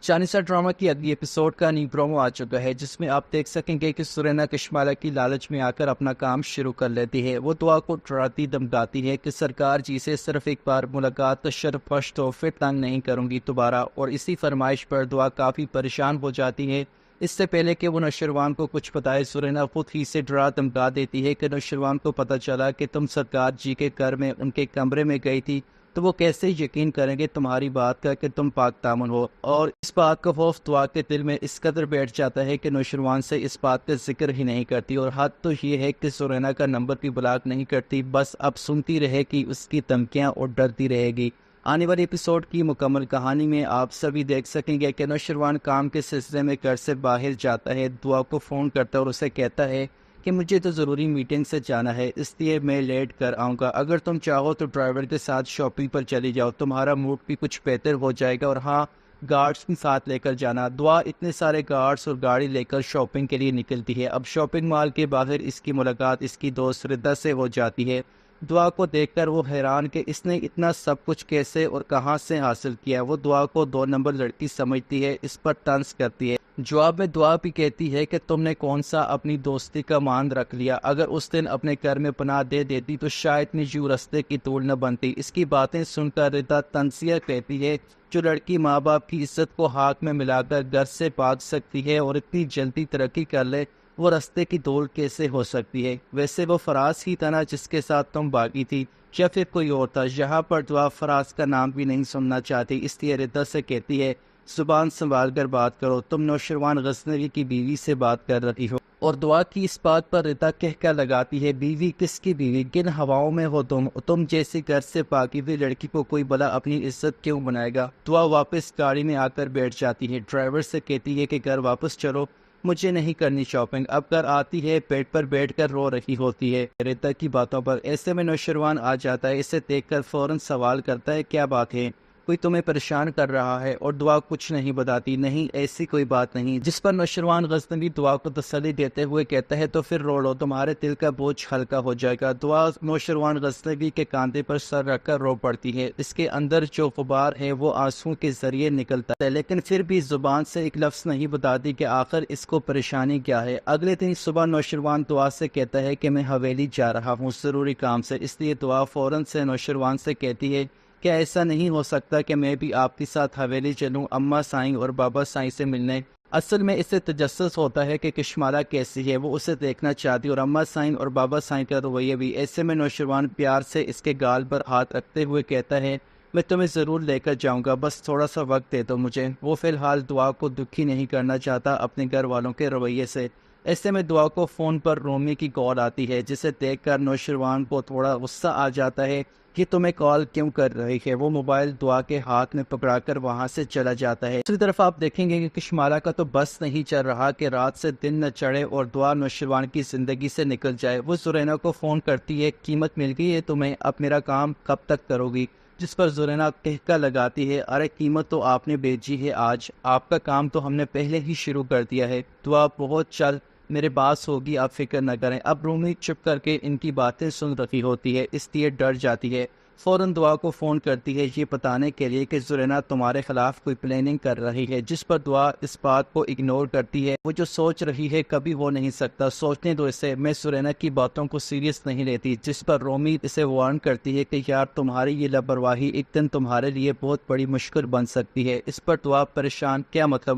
شانیسا drama کی اگلی episode کا نئی پرومو آ چکا ہے، جس میں آپ دیکھ سکیں گے کہ سرینا کشمالا کی لالچ میں آ کر اپنا کام شروع کر لیتی ہے۔ وہ دعا کو ڈراتی دھمکاتی ہے کہ سرکار جی سے صرف ایک بار ملاقات کا شرف پش تو پھر تنگ نہیں کروں گی دوبارہ، اور اسی فرمائش پر دعا کافی پریشان ہو جاتی ہے۔ اس سے پہلے کہ وہ نوشروان کو کچھ بتائے، سرینا خود ہی سے ڈرا دھمکا دیتی ہے کہ نوشروان کو پتہ چلا کہ تم سرکار جی کے گھر میں ان کے کمرے میں گئی تھی تو وہ کیسے یقین کریں گے تمہاری بات کا کہ تم پاک دامن ہو۔ اور اس بات کا خوف دعا کے دل میں اس قدر بیٹھ جاتا ہے کہ نوشروان سے اس بات کا ذکر ہی نہیں کرتی، اور حد تو یہ ہے کہ سرینا کا نمبر بھی بلاک نہیں کرتی، بس اب سنتی رہے گی اس کی دھمکیاں اور ڈرتی رہے گی۔ آنے والی ایپیسوڈ کی مکمل کہانی میں آپ سبھی دیکھ سکیں گے کہ نوشروان کام کے سلسلے میں گھر سے باہر جاتا ہے، دعا کو فون کرتا ہے اور اسے کہتا ہے کہ مجھے تو ضروری میٹنگ سے جانا ہے، اس لیے میں لیٹ کر آؤں گا۔ اگر تم چاہو تو ڈرائیور کے ساتھ شاپنگ پر چلی جاؤ، تمہارا موڈ بھی کچھ بہتر ہو جائے گا، اور ہاں، گارڈز بھی ساتھ لے کر جانا۔ دعا اتنے سارے گارڈز اور گاڑی لے کر شاپنگ کے لیے نکلتی ہے۔ اب شاپنگ مال کے باہر اس کی ملاقات اس کی دوست ردا سے ہو جاتی ہے۔ دعا کو دیکھ کر وہ حیران کہ اس نے اتنا سب کچھ کیسے اور کہاں سے حاصل کیا۔ وہ دعا کو 2 نمبر لڑکی سمجھتی ہے، اس پر طنز کرتی ہے۔ جواب میں دعا بھی کہتی ہے کہ تم نے کون سا اپنی دوستی کا مان رکھ لیا، اگر اس دن اپنے گھر میں پناہ دے دیتی تو شاید اتنی یوں رستے کی طول نہ بنتی۔ اس کی باتیں سن کر ردا تنزیہ کہتی ہے، جو لڑکی ماں باپ کی عزت کو ہاتھ میں ملا کر گھر سے بھاگ سکتی ہے اور اتنی جلدی ترقی کر لے، وہ رستے کی دول کیسے ہو سکتی ہے؟ ویسے وہ فراز ہی تھا نا جس کے ساتھ تم بھاگی تھی، یا پھر کوئی اور تھا؟ یہاں پر دعا فراز کا نام بھی نہیں سننا چاہتی، اس لیے ردا سے کہتی ہے، زبان سنبھال کر بات کرو، تم نوشروان غزنوی کی بیوی سے بات کر رہی ہو۔ اور دعا کی اس بات پر ردا کہہ لگاتی ہے، بیوی کس کی بیوی؟ کن ہواؤں میں ہو تم جیسی گھر سے بھاگی ہوئی لڑکی کو کوئی بلا اپنی عزت کیوں بنائے گا؟ دعا واپس گاڑی میں آ کر بیٹھ جاتی ہے، ڈرائیور سے کہتی ہے کہ گھر واپس چلو، مجھے نہیں کرنی شاپنگ۔ اب گھر آتی ہے، بیڈ پر بیٹھ کر رو رہی ہوتی ہے ردا کی باتوں پر۔ ایسے میں نوشروان آ جاتا ہے، اسے دیکھ کر فوراً سوال کرتا ہے، کیا بات ہے؟ کوئی تمہیں پریشان کر رہا ہے؟ اور دعا کچھ نہیں بتاتی، نہیں ایسی کوئی بات نہیں، جس پر نوشروان غزنوی دعا کو تسلی دیتے ہوئے کہتا ہے، تو پھر رو لو، تمہارے دل کا بوجھ ہلکا ہو جائے گا۔ دعا نوشروان غزنوی کے کاندھے پر سر رکھ کر رو پڑتی ہے، اس کے اندر جو غبار ہے وہ آنسوؤں کے ذریعے نکلتا ہے، لیکن پھر بھی زبان سے ایک لفظ نہیں بتاتی کہ آخر اس کو پریشانی کیا ہے۔ اگلے دن صبح نوشروان دعا سے کہتا ہے کہ میں حویلی جا رہا ہوں ضروری کام سے، اس لیے دعا فوراً سے نوشروان سے کہتی ہے، کیا ایسا نہیں ہو سکتا کہ میں بھی آپ کے ساتھ حویلی چلوں اماں سائیں اور بابا سائیں سے ملنے؟ اصل میں اسے تجسس ہوتا ہے کہ کشمالا کیسی ہے، وہ اسے دیکھنا چاہتی، اور اماں سائیں اور بابا سائیں کا رویہ بھی۔ ایسے میں نوشروان پیار سے اس کے گال پر ہاتھ رکھتے ہوئے کہتا ہے، میں تمہیں ضرور لے کر جاؤں گا، بس تھوڑا سا وقت دے دو مجھے۔ وہ فی الحال دعا کو دکھی نہیں کرنا چاہتا اپنے گھر والوں کے رویے سے۔ ایسے میں دعا کو فون پر رومی کی کال آتی ہے، جسے دیکھ کر نوشروان کو تھوڑا غصہ آ جاتا ہے کہ تمہیں کال کیوں کر رہی ہے۔ وہ موبائل دعا کے ہاتھ میں پکڑا کر وہاں سے چلا جاتا ہے۔ دوسری طرف آپ دیکھیں گے کہ کشمالا کا تو بس نہیں چل رہا کہ رات سے دن نہ چڑھے اور دعا نوشروان کی زندگی سے نکل جائے۔ وہ زرینا کو فون کرتی ہے، قیمت مل گئی ہے تمہیں، اب میرا کام کب تک کرو گی؟ جس پر زرینا کہکا لگاتی ہے، ارے قیمت تو آپ نے بھیجی ہے آج، آپ کا کام تو ہم نے پہلے ہی شروع کر دیا ہے۔ دعا بہت چل میرے باس ہوگی، آپ فکر نہ کریں۔ اب رومی چپ کر کے ان کی باتیں سن رہی ہوتی ہے، اس لیے ڈر جاتی ہے۔ فوراً دعا کو فون کرتی ہے یہ بتانے کے لیے کہ زرینا تمہارے خلاف کوئی پلاننگ کر رہی ہے، جس پر دعا اس بات کو اگنور کرتی ہے۔ وہ جو سوچ رہی ہے کبھی ہو نہیں سکتا، سوچنے دو اسے، میں زرینا کی باتوں کو سیریس نہیں لیتی۔ جس پر رومی اسے وارن کرتی ہے کہ یار تمہاری یہ لاپرواہی ایک دن تمہارے لیے بہت بڑی مشکل بن سکتی ہے۔ اس پر دعا پریشان، کیا مطلب؟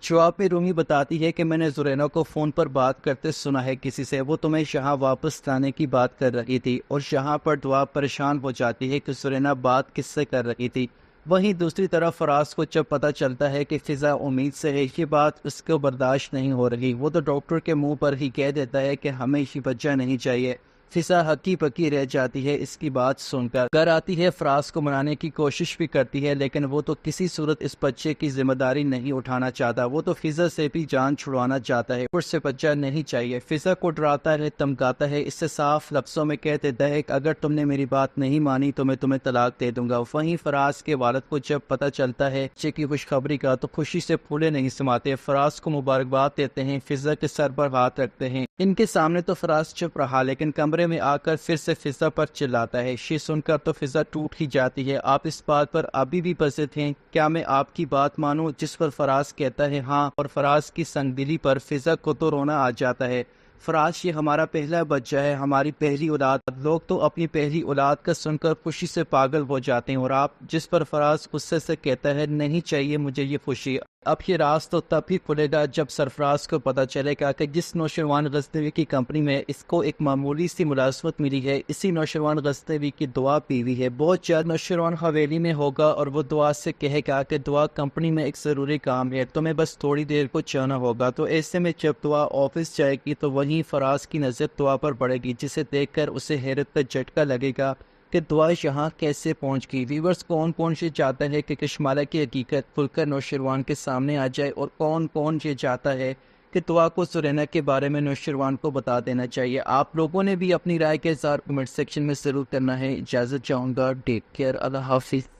جواب میں رومی بتاتی ہے کہ میں نے زرینا کو فون پر بات کرتے سنا ہے کسی سے، وہ تمہیں یہاں واپس لانے کی بات کر رہی تھی۔ اور یہاں پر دعا پریشان ہو جاتی ہے کہ زرینا بات کس سے کر رہی تھی۔ وہیں دوسری طرف فراز کو جب پتہ چلتا ہے کہ فضا امید سے ہے، یہ بات اس کو برداشت نہیں ہو رہی۔ وہ تو ڈاکٹر کے منہ پر ہی کہہ دیتا ہے کہ ہمیں یہ بچہ نہیں چاہیے۔ فضا ہکی پکی رہ جاتی ہے اس کی بات سن کر۔ گھر آتی ہے، فراز کو منانے کی کوشش بھی کرتی ہے، لیکن وہ تو کسی صورت اس بچے کی ذمہ داری نہیں اٹھانا چاہتا۔ وہ تو فضا سے بھی جان چھڑوانا چاہتا ہے، اس سے بچہ نہیں چاہیے۔ فضا کو ڈراتا ہے، دھمکاتا ہے، اس سے صاف لفظوں میں کہہ دیتا ہے کہ اگر تم نے میری بات نہیں مانی تو میں تمہیں طلاق دے دوں گا۔ وہیں فراز کے والد کو جب پتہ چلتا ہے بچے کی خوشخبری کا تو خوشی سے پھولے نہیں سماتے، فراز کو مبارکباد دیتے ہیں، فضا کے سر پر ہاتھ رکھتے ہیں ان کے سامنے تو فراز چپ رہا، لیکن کمرے میں آ کر پھر سے فضا پر چلاتا ہے۔ یہ سن کر تو فضا ٹوٹ ہی جاتی ہے۔ آپ اس بات پر ابھی بھی بزد ہیں؟ کیا میں آپ کی بات مانوں؟ جس پر فراز کہتا ہے ہاں، اور فراز کی سنگ دلی پر فضا کو تو رونا آ جاتا ہے۔ فراز، یہ ہمارا پہلا بچہ ہے، ہماری پہلی اولاد۔ لوگ تو اپنی پہلی اولاد کا سن کر خوشی سے پاگل ہو جاتے ہیں، اور آپ؟ جس پر فراز غصے سے کہتا ہے نہیں چاہیے مجھے یہ خوشی۔ اب یہ راز تو تب ہی کھلے گا جب سرفراز کو پتہ چلے گا کہ جس نوشروان غزنوی کی کمپنی میں اس کو ایک معمولی سی ملازمت ملی ہے، اسی نوشروان غزنوی کی دعا پی ہوئی ہے۔ بہت جلد نوشروان حویلی میں ہوگا اور وہ دعا سے کہے گا کہ دعا کمپنی میں ایک ضروری کام ہے، تمہیں بس تھوڑی دیر کو جانا ہوگا۔ تو ایسے میں جب دعا آفس جائے گی تو وہیں فراز کی نظر دعا پر پڑے گی، جسے دیکھ کر اسے حیرت کا جھٹکا لگے گا کہ دعا یہاں کیسے پہنچ گئی۔ ویورز، کون کون یہ چاہتا ہے کہ کشمالہ کی حقیقت کھل کر نوشروان کے سامنے آ جائے، اور کون کون یہ چاہتا ہے کہ دعا کو سرینا کے بارے میں نوشروان کو بتا دینا چاہیے؟ آپ لوگوں نے بھی اپنی رائے کا اظہار کمنٹ سیکشن میں ضرور کرنا ہے۔ اجازت چاہوں گا، ٹیک کیئر، اللہ حافظ۔